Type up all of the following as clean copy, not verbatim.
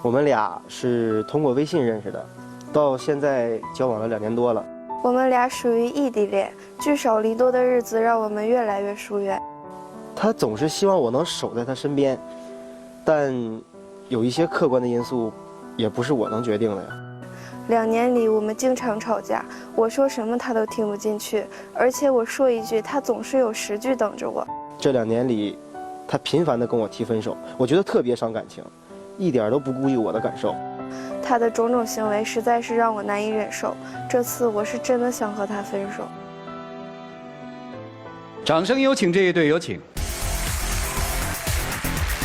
我们俩是通过微信认识的，到现在交往了2年多了。我们俩属于异地恋，聚少离多的日子让我们越来越疏远。他总是希望我能守在他身边，但有一些客观的因素，也不是我能决定的呀。2年里，我们经常吵架，我说什么他都听不进去，而且我说一句，他总是有10句等着我。这2年里，他频繁地跟我提分手，我觉得特别伤感情，一点都不顾及我的感受。他的种种行为实在是让我难以忍受，这次我是真的想和他分手。掌声有请这一对，有请。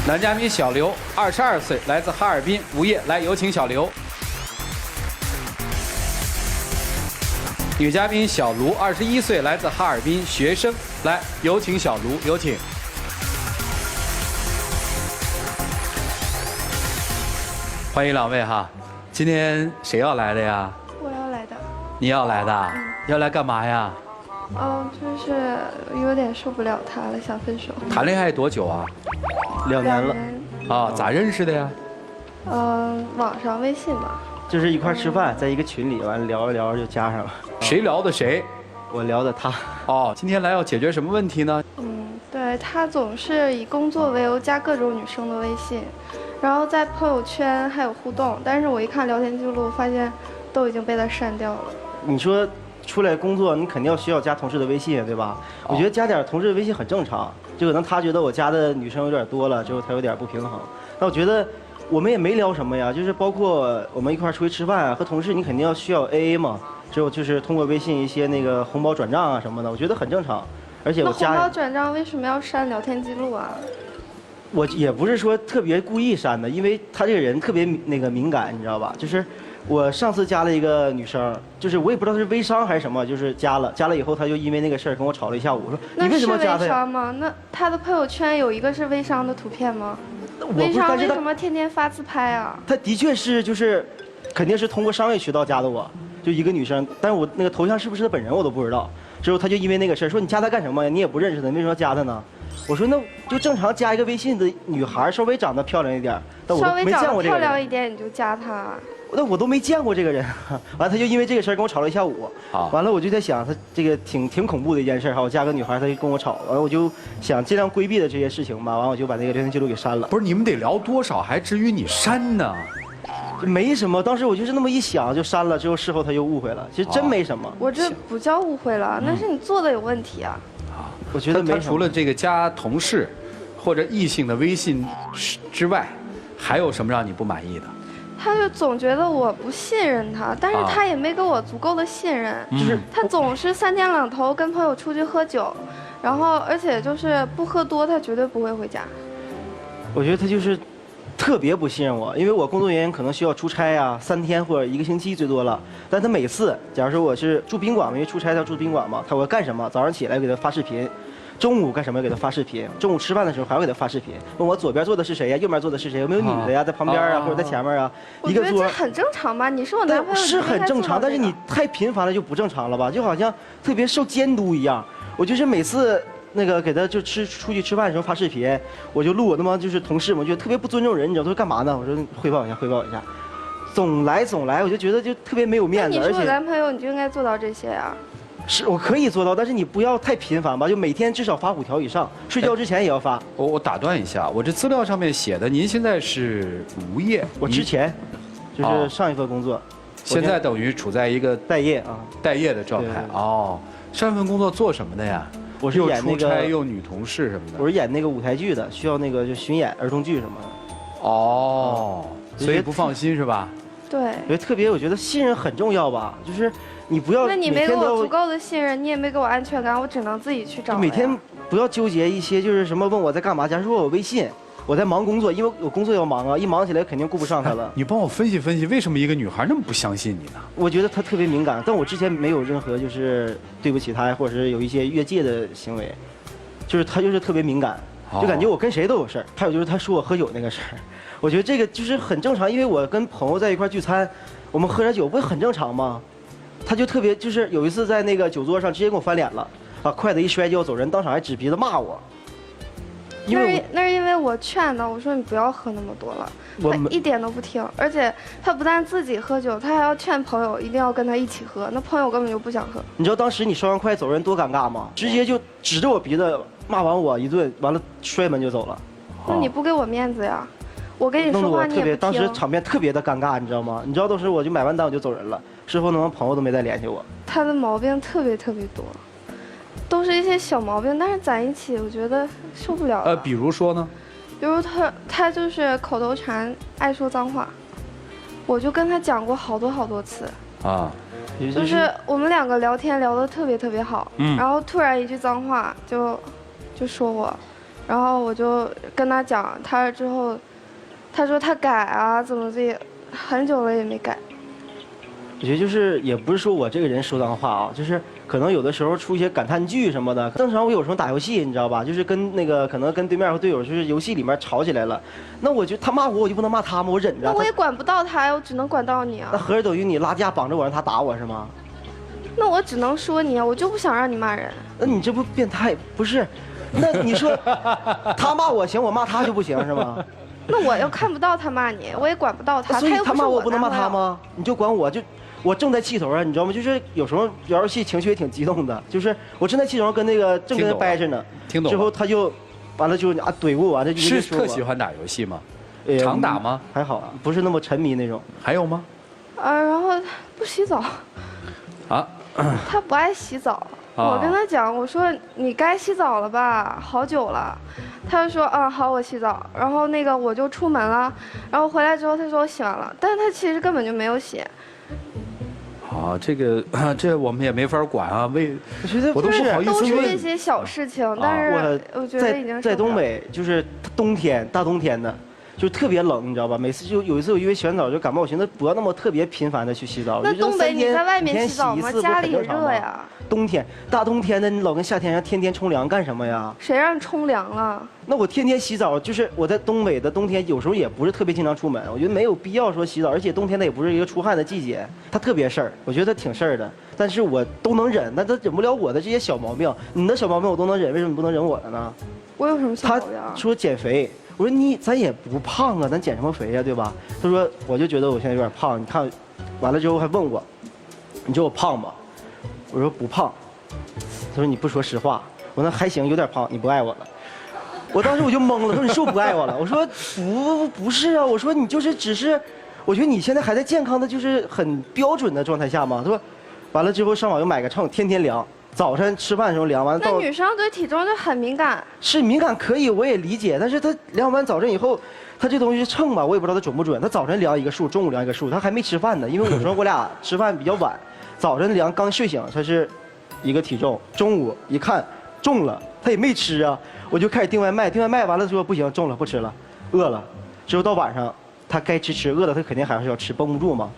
男嘉宾小刘，22岁，来自哈尔滨，无业。来，有请小刘。女嘉宾小卢，21岁，来自哈尔滨，学生。来，有请小卢，有请。欢迎2位哈，今天谁要来的呀？我要来的。你要来的？要来干嘛呀？就是有点受不了他了，想分手。谈恋爱多久啊2年了。啊，咋认识的呀？网上微信吧。就是一块吃饭，在一个群里，完了聊着聊着就加上了。谁聊的谁？我聊的他。哦，今天来要解决什么问题呢？对，他总是以工作为由加各种女生的微信，然后在朋友圈还有互动，但是我一看聊天记录，发现都已经被他删掉了。你说出来工作，你肯定要需要加同事的微信，对吧？我觉得加点同事的微信很正常，就可能他觉得我加的女生有点多了，之后他有点不平衡。那我觉得我们也没聊什么呀，就是包括我们一块出去吃饭啊，和同事你肯定要需要 AA 嘛，之后就是通过微信一些那个红包转账啊什么的，我觉得很正常。而且我加那红包转账为什么要删聊天记录啊？我也不是说特别故意删的，因为他这个人特别那个敏感，你知道吧？就是我上次加了一个女生，就是我也不知道是微商还是什么，就是加了以后，他就因为那个事儿跟我吵了一下午，我说你为什么加他呀？那是微商吗？那他的朋友圈有一个是微商的图片吗？微商为什么天天发自拍啊？他的确是就是肯定是通过商业渠道加的我，就一个女生，但是我那个头像是不是她本人我都不知道。之后他就因为那个事儿说你加她干什么呀？你也不认识她，为什么要加她呢？我说那就正常加一个微信的女孩，稍微长得漂亮一点，但我都没见过这个人。稍微长得漂亮一点你就加她？那我都没见过这个人。完了他就因为这个事儿跟我吵了一下午。完了我就在想他这个挺恐怖的一件事哈，我加个女孩，他就跟我吵，完了我就想尽量规避的这些事情吧，完了我就把那个聊天记录给删了。不是你们得聊多少，还至于你删呢？没什么，当时我就是那么一想就删了，之后事后他又误会了，其实真没什么。我这不叫误会了，那是你做的有问题啊。我觉得没什么。他除了这个加同事或者异性的微信之外，还有什么让你不满意的？他就总觉得我不信任他，但是他也没给我足够的信任，就是他总是3天2头跟朋友出去喝酒，然后而且就是不喝多他绝对不会回家。我觉得他就是特别不信任我，因为我工作原因可能需要出差啊，3天或者1个星期最多了。但他每次，假如说我是住宾馆嘛，因为出差他住宾馆嘛，我要干什么？早上起来给他发视频，中午干什么给他发视频，中午吃饭的时候还要给他发视频，问我左边坐的是谁呀，右边坐的是谁，有没有女的呀，在旁边啊，或者在前面啊，一个桌。这很正常吧？你是我男朋友，是很正常，但是你太频繁了就不正常了吧？就好像特别受监督一样。我就是每次那个给他就出去吃饭的时候发视频，我就录我他妈就是同事嘛，我觉得特别不尊重人，你知道他说干嘛呢？我说汇报一下，总来，我就觉得就特别没有面子。你是我男朋友，你就应该做到这些啊。是我可以做到，但是你不要太频繁吧，就每天至少发5条以上，睡觉之前也要发。我打断一下，我这资料上面写的您现在是无业，我之前就是上一份工作，现在等于处在一个待业啊，待业的状态。哦，上一份工作做什么的呀？我是演那个又女同事什么的。我是演那个舞台剧的，需要那个就巡演儿童剧什么的。哦，所以不放心是吧？对。所以特别我觉得信任很重要吧，就是你不要。那你没给我足够的信任，你也没给我安全感，我只能自己去找。每天不要纠结一些就是什么问我在干嘛，假如说我微信。我在忙工作，因为我工作要忙啊，一忙起来肯定顾不上他了。你帮我分析分析，为什么一个女孩那么不相信你呢？我觉得她特别敏感，但我之前没有任何就是对不起她，或者是有一些越界的行为，就是她就是特别敏感，就感觉我跟谁都有事儿。还有就是她说我喝酒那个事儿，我觉得这个就是很正常，因为我跟朋友在一块聚餐，我们喝点酒不是很正常吗？她就特别就是有一次在那个酒桌上直接给我翻脸了，啊，筷子一摔就要走人，当场还指鼻子骂我。那是因为我劝他，我说你不要喝那么多了，我他一点都不听，而且他不但自己喝酒，他还要劝朋友一定要跟他一起喝，那朋友根本就不想喝。你知道当时你刷完筷走人多尴尬吗？直接就指着我鼻子骂完我一顿，完了摔门就走了。那你不给我面子呀？我跟你弄得我说话你特别，当也不听。时场面特别的尴尬，你知道吗？你知道当时我就买完单我就走人了，事后那帮朋友都没再联系我。他的毛病特别多，都是一些小毛病，但是在一起我觉得受不了了。比如说呢？比如他就是口头禅，爱说脏话，我就跟他讲过好多次。啊，就是我们两个聊天聊得特别好，然后突然一句脏话就说我，然后我就跟他讲，他之后他说他改啊，怎么地，很久了也没改。我觉得就是也不是说我这个人说脏话啊，就是可能有的时候出一些感叹句什么的。正常我有时候打游戏，你知道吧？就是跟那个可能跟对面和队友就是游戏里面吵起来了，那我就他骂我就不能骂他吗？我忍着。那我也管不到他呀，我只能管到你啊。那合着等于你拉架绑着我让他打我是吗？那我只能说你啊，我就不想让你骂人。那你这不变态不是？那你说他骂我行，我骂他就不行是吗？那我又看不到他骂你，我也管不到他。所以他骂他又不是我不能骂他吗？你就管我就。我正在气头上，你知道吗？就是有时候玩游戏情绪也挺激动的，就是我正在气头上跟那个正跟他掰着呢，听懂。之后他就，完了就啊怼过完了就。是特喜欢打游戏吗？常打吗？还好，不是那么沉迷那种。还有吗？然后不洗澡。啊？他不爱洗澡。我跟他讲，我说你该洗澡了吧，好久了。他就说好，我洗澡。然后那个我就出门了，然后回来之后他说我洗完了，但是他其实根本就没有洗。这我们也没法管啊。我觉得我都不好意思问。都是一些小事情，但是我觉得已经在东北，就是冬天大冬天的，就特别冷，你知道吧？每次就有一次我因为洗完澡就感冒，我寻思不要那么特别频繁的去洗澡。那东北你在外面洗澡吗？家里热呀。冬天大冬天的，你老跟夏天上天天冲凉干什么呀？谁让你冲凉了？那我天天洗澡，就是我在东北的冬天，有时候也不是特别经常出门，我觉得没有必要说洗澡，而且冬天它也不是一个出汗的季节，它特别事儿，我觉得它挺事儿的，但是我都能忍，但它忍不了我的这些小毛病，你的小毛病我都能忍，为什么你不能忍我的呢？我有什么小毛病？他说减肥，我说咱也不胖啊，咱减什么肥呀，对吧？他说我就觉得我现在有点胖，你看，完了之后还问我，你觉得我胖吗？我说不胖。他说你不说实话，我说那还行，有点胖，你不爱我了。我当时我就懵了，说你是不是不爱我了？我说不是啊，我说你就是只是，我觉得你现在还在健康的就是很标准的状态下嘛。他说，完了之后上网又买个秤，天天量，早晨吃饭的时候量完。那女生对体重就很敏感。是敏感可以，我也理解，但是他量完早晨以后，他这东西秤吧，我也不知道他准不准。他早晨量一个数，中午量一个数，他还没吃饭呢，因为有时候我俩吃饭比较晚，早晨量刚睡醒他是一个体重，中午一看中了，他也没吃啊，我就开始订外卖，订外卖完了说不行，中了不吃了，饿了，之后到晚上他该吃，饿了他肯定还是要吃，绷不住嘛。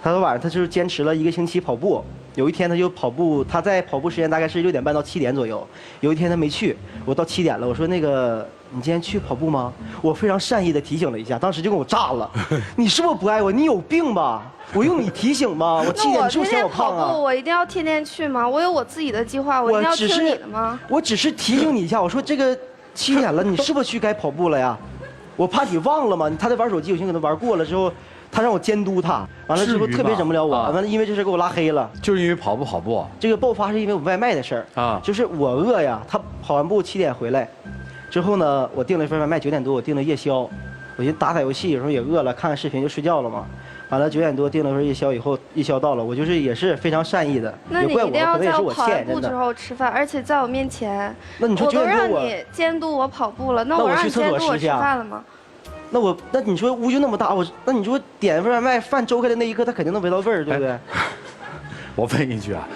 他到晚上他就是坚持了1个星期跑步，有一天他就跑步，他在跑步时间大概是6点半到7点左右，有一天他没去，我到7点了，我说那个你今天去跑步吗？我非常善意的提醒了一下，当时就跟我炸了，你是不是不爱我？你有病吧？我用你提醒吗？我7点你是不是嫌我胖啊？我一定要天天去吗？我有我自己的计划，我一定要听你的吗？我只是提醒你一下，我说这个7点了，你是不是去该跑步了呀？我怕你忘了嘛，他在玩手机，有些可能玩过了之后，他让我监督他，完了之后特别忍不了我，完了因为这事给我拉黑了。就是因为跑步。这个爆发是因为我外卖的事儿啊，就是我饿呀，他跑完步7点回来，之后呢，我订了一份外卖，9点多我订的夜宵，我寻思打游戏，有时候也饿了，看看视频就睡觉了嘛。完了9点多订了份夜宵以后，夜宵到了，我就是也是非常善意的，那你一定要在我跑完步之后吃饭，而且在我面前。那你说我都让你监督我跑步了，那我让你监督我吃饭了吗？那你说屋就那么大，那你说点份外卖，饭周开的那一刻，他肯定能闻到味儿，对不对？我问一句啊，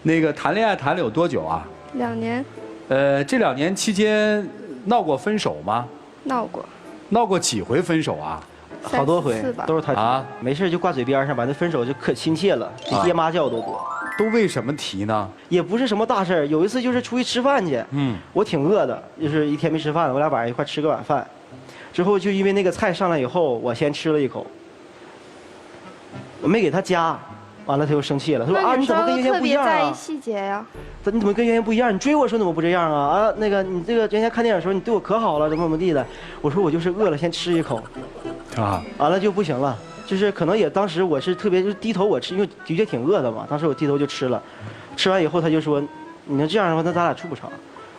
那个谈恋爱谈了有多久啊？2年。这2年期间闹过分手吗？闹过。闹过几回分手啊？好多回，都是他啊，没事就挂嘴边上，把那分手就可亲切了，比爹妈叫都多。都为什么提呢？也不是什么大事儿，有一次就是出去吃饭去，我挺饿的，就是一天没吃饭了，我俩晚上一块吃个晚饭，之后就因为那个菜上来以后，我先吃了一口，我没给他夹，完了他又生气了，他说那啊你怎么跟原先女生特不一样啊？别在意细节呀。你怎么跟原先不一样？你追我时候怎么不这样啊？啊那个你这个原先看电影的时候你对我可好了，怎么地的？我说我就是饿了先吃一口，啊，完了就不行了。就是可能也当时我是特别就是低头我吃，因为的确挺饿的嘛。当时我低头就吃了，吃完以后他就说，你要这样的话那咱俩处不成。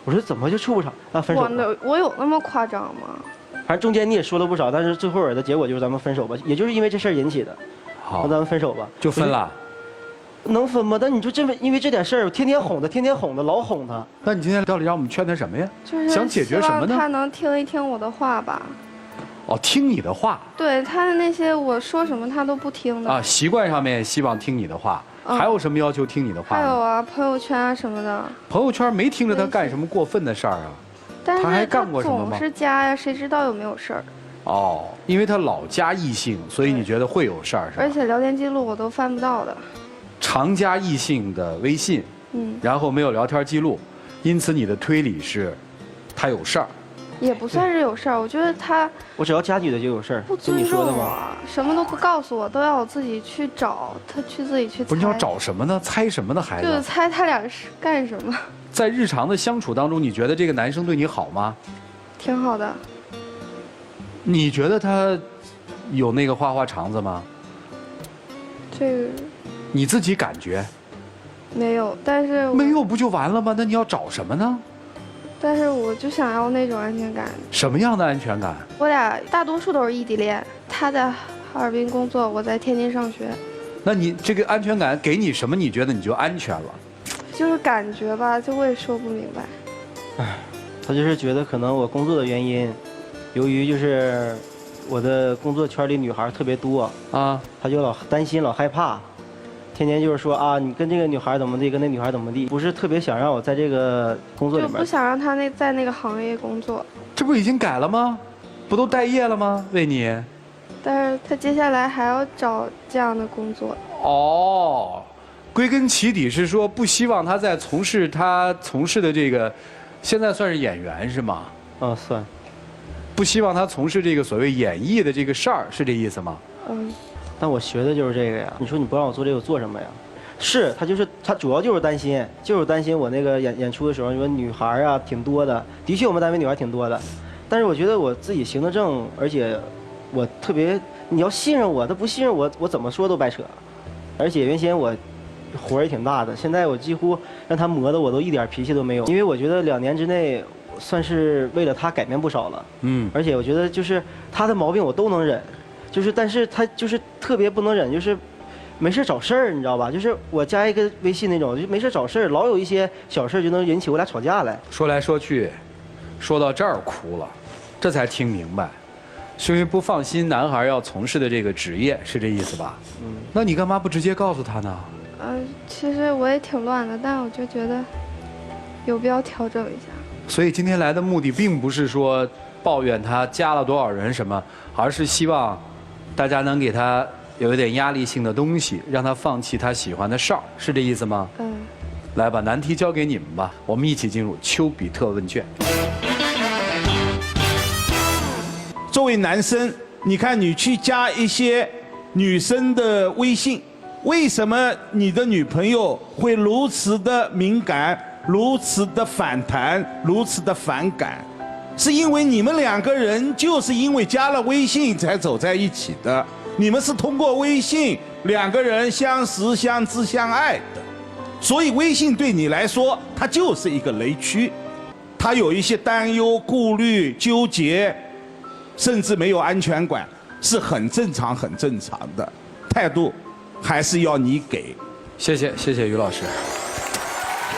我说怎么就处不成？啊分手吧。我有那么夸张吗？反正中间你也说了不少，但是最后的结果就是咱们分手吧，也就是因为这事儿引起的。好，那咱们分手吧。就分了。能分吗？但你就这么因为这点事儿，天天哄他，老哄他。那你今天到底让我们劝他什么呀？就是想解决什么呢？希望他能听一听我的话吧。哦，听你的话。对他的那些我说什么他都不听的。啊，习惯上面希望听你的话。还有什么要求听你的话？还有啊，朋友圈啊什么的。朋友圈没听着他干什么过分的事儿啊？但是他还干过什么吗？总是加呀，谁知道有没有事儿？哦，因为他老加异性，所以你觉得会有事儿是吧？而且聊天记录我都翻不到的。常加异性的微信，然后没有聊天记录，因此你的推理是，他有事儿。也不算是有事儿，我觉得他我只要加女的就有事儿，不尊重我，什么都不告诉我，都要我自己去找，他自己去猜。不是你要找什么呢？猜什么呢？孩子？就是猜他俩是干什么。在日常的相处当中，你觉得这个男生对你好吗？挺好的。你觉得他有那个花花肠子吗？这个你自己感觉没有，但是没有不就完了吗？那你要找什么呢？但是我就想要那种安全感。什么样的安全感？我俩大多数都是异地恋，他在哈尔滨工作，我在天津上学。那你这个安全感给你什么？你觉得你就安全了？就是感觉吧，就我也说不明白。唉，他就是觉得可能我工作的原因，由于就是我的工作圈里女孩特别多啊，他就老担心老害怕，天天就是说啊，你跟这个女孩怎么地，跟那女孩怎么地，不是特别想让我在这个工作里面，就不想让他在那个行业工作。这不已经改了吗？不都待业了吗？为你。但是他接下来还要找这样的工作。哦，归根结底是说不希望他在从事他从事的这个，现在算是演员是吗？啊，算。不希望他从事这个所谓演艺的这个事儿，是这意思吗？但我学的就是这个呀。你说你不让我做这个，我做什么呀？是他主要就是担心我那个演出的时候，你说女孩啊挺多的，的确我们单位女孩挺多的，但是我觉得我自己行得正，而且我特别你要信任我，他不信任我，我怎么说都白扯。而且原先我火也挺大的，现在我几乎让他磨得我都一点脾气都没有，因为我觉得2年之内算是为了他改变不少了。而且我觉得就是他的毛病我都能忍，但是他就是特别不能忍，就是没事找事儿，你知道吧？就是我加一个微信那种，就没事找事儿，老有一些小事就能引起我俩吵架来。说来说去，说到这儿哭了，这才听明白，是因为不放心男孩要从事的这个职业，是这意思吧？那你干嘛不直接告诉他呢？其实我也挺乱的，但我就觉得有必要调整一下。所以今天来的目的并不是说抱怨他加了多少人什么，而是希望大家能给他有一点压力性的东西，让他放弃他喜欢的事儿，是这意思吗？来，把难题交给你们吧，我们一起进入丘比特问卷。作为男生，你看你去加一些女生的微信，为什么你的女朋友会如此的敏感，如此的反弹，如此的反感？是因为你们2个人就是因为加了微信才走在一起的，你们是通过微信2个人相识、相知、相爱的，所以微信对你来说它就是一个雷区，它有一些担忧、顾虑、纠结，甚至没有安全感，是很正常的态度，还是要你给。谢谢于老师。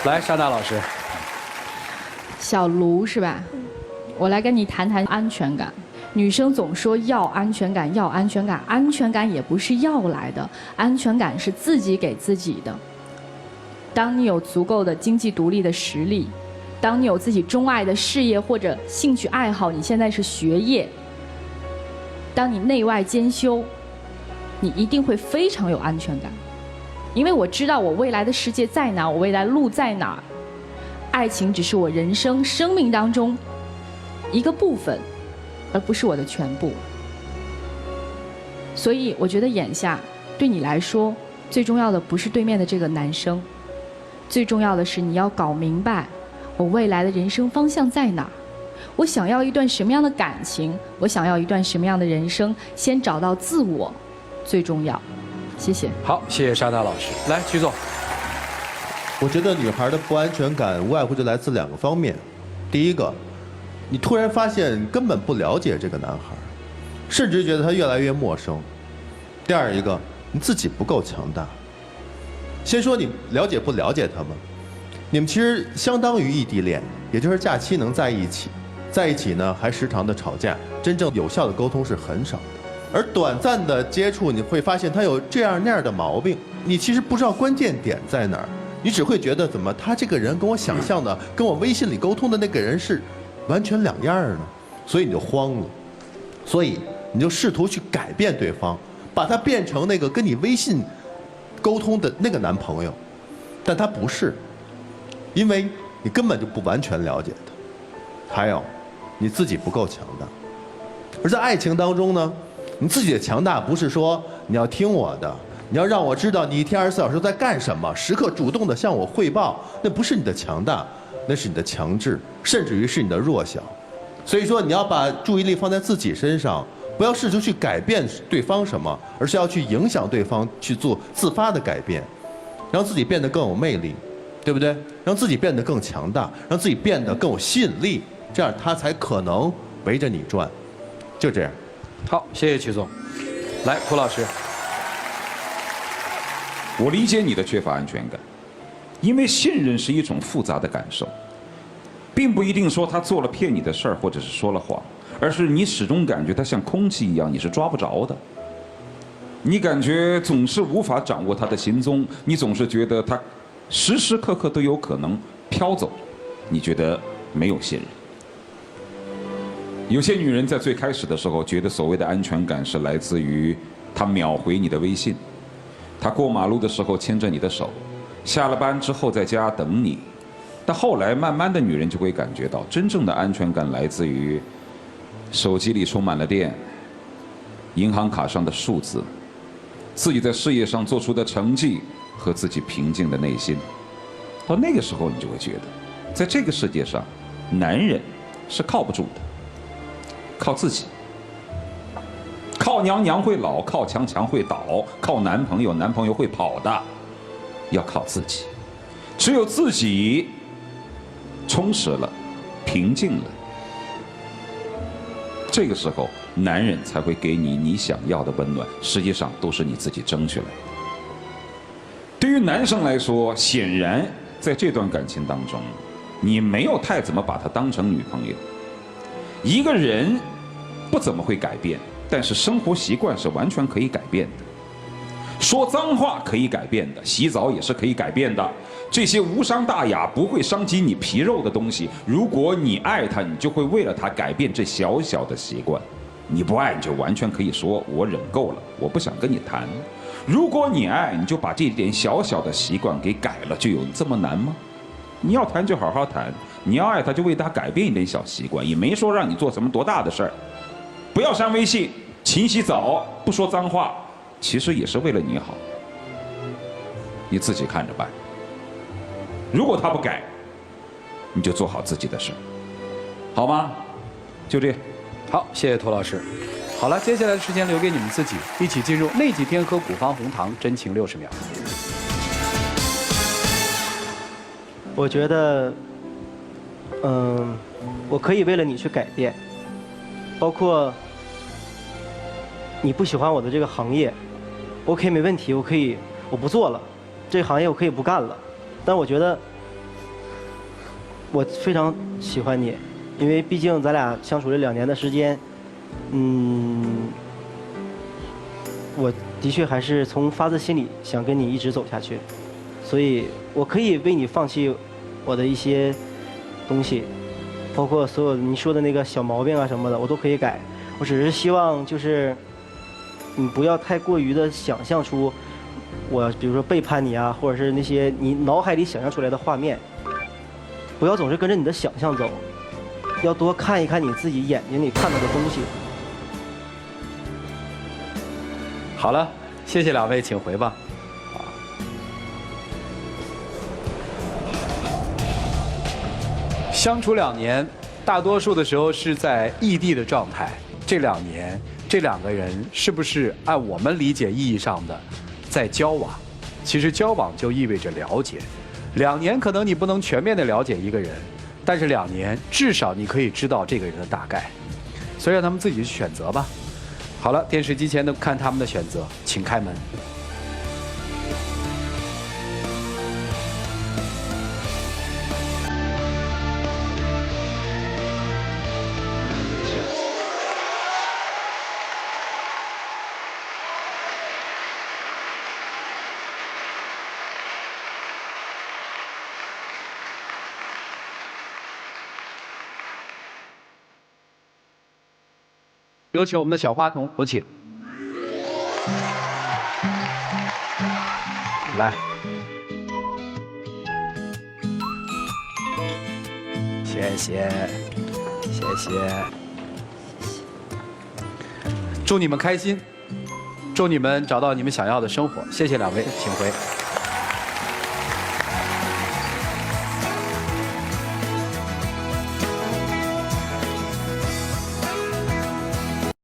来，沙娜老师。小卢是吧？我来跟你谈谈安全感。女生总说要安全感，要安全感，安全感也不是要来的，安全感是自己给自己的。当你有足够的经济独立的实力，当你有自己钟爱的事业或者兴趣爱好，你现在是学业，当你内外兼修，你一定会非常有安全感。因为我知道我未来的世界在哪，我未来路在哪，爱情只是我人生生命当中一个部分，而不是我的全部。所以我觉得眼下对你来说，最重要的不是对面的这个男生，最重要的是你要搞明白我未来的人生方向在哪儿，我想要一段什么样的感情，我想要一段什么样的人生，先找到自我最重要。谢谢。好，谢谢沙大老师。来，曲总。我觉得女孩的不安全感无外乎就来自2个方面。第一个，你突然发现根本不了解这个男孩，甚至觉得他越来越陌生。第二一个，你自己不够强大。先说你了解不了解他们，你们其实相当于异地恋，也就是假期能在一起，在一起呢还时常的吵架，真正有效的沟通是很少的。而短暂的接触，你会发现他有这样那样的毛病，你其实不知道关键点在哪儿，你只会觉得怎么他这个人跟我想象的、跟我微信里沟通的那个人是完全两样呢？所以你就慌了，所以你就试图去改变对方，把他变成那个跟你微信沟通的那个男朋友，但他不是，因为你根本就不完全了解他，还有你自己不够强大。而在爱情当中呢，你自己的强大不是说你要听我的，你要让我知道你一天24小时在干什么，时刻主动的向我汇报，那不是你的强大，那是你的强制，甚至于是你的弱小。所以说你要把注意力放在自己身上，不要试图去改变对方什么，而是要去影响对方，去做自发的改变，让自己变得更有魅力，对不对？让自己变得更强大，让自己变得更有吸引力，这样他才可能围着你转。就这样。好，谢谢曲总。来，涂老师。我理解你的缺乏安全感，因为信任是一种复杂的感受，并不一定说他做了骗你的事儿，或者是说了谎，而是你始终感觉他像空气一样，你是抓不着的。你感觉总是无法掌握他的行踪，你总是觉得他时时刻刻都有可能飘走，你觉得没有信任。有些女人在最开始的时候觉得所谓的安全感是来自于她秒回你的微信，她过马路的时候牵着你的手，下了班之后在家等你。但后来慢慢的女人就会感觉到，真正的安全感来自于手机里充满了电，银行卡上的数字，自己在事业上做出的成绩和自己平静的内心。到那个时候你就会觉得，在这个世界上男人是靠不住的，靠自己，靠娘娘会老，靠强强会倒，靠男朋友男朋友会跑的，要靠自己。只有自己充实了，平静了，这个时候男人才会给你你想要的温暖，实际上都是你自己争取来的。对于男生来说，显然在这段感情当中，你没有太怎么把她当成女朋友。一个人不怎么会改变，但是生活习惯是完全可以改变的。说脏话可以改变的，洗澡也是可以改变的。这些无伤大雅、不会伤及你皮肉的东西，如果你爱他，你就会为了他改变这小小的习惯。你不爱，你就完全可以说我忍够了，我不想跟你谈。如果你爱，你就把这点小小的习惯给改了，就有这么难吗？你要谈就好好谈，你要爱他就为他改变一点小习惯，也没说让你做什么多大的事儿。不要删微信，勤洗澡，不说脏话，其实也是为了你好。你自己看着办。如果他不改，你就做好自己的事，好吗？就这样。好，谢谢涂老师。好了，接下来的时间留给你们自己，一起进入内济天河古方红糖真情60秒。我觉得，我可以为了你去改变，包括你不喜欢我的这个行业 ，OK 没问题，我不做了，这个行业我可以不干了。但我觉得我非常喜欢你，因为毕竟咱俩相处了2年的时间，我的确还是从发自心里想跟你一直走下去，所以我可以为你放弃我的一些东西，包括所有你说的那个小毛病啊什么的，我都可以改。我只是希望就是你不要太过于的想象出我比如说背叛你啊，或者是那些你脑海里想象出来的画面，不要总是跟着你的想象走，要多看一看你自己眼睛里看到的东西。好了，谢谢2位，请回吧。相处2年，大多数的时候是在异地的状态。这2年，这2个人是不是按我们理解意义上的在交往？其实交往就意味着了解。2年可能你不能全面的了解一个人，但是2年至少你可以知道这个人的大概。所以让他们自己去选择吧。好了，电视机前的看他们的选择，请开门。有请我们的小花童，有请。来，谢谢，谢谢。祝你们开心，祝你们找到你们想要的生活。谢谢2位，请回。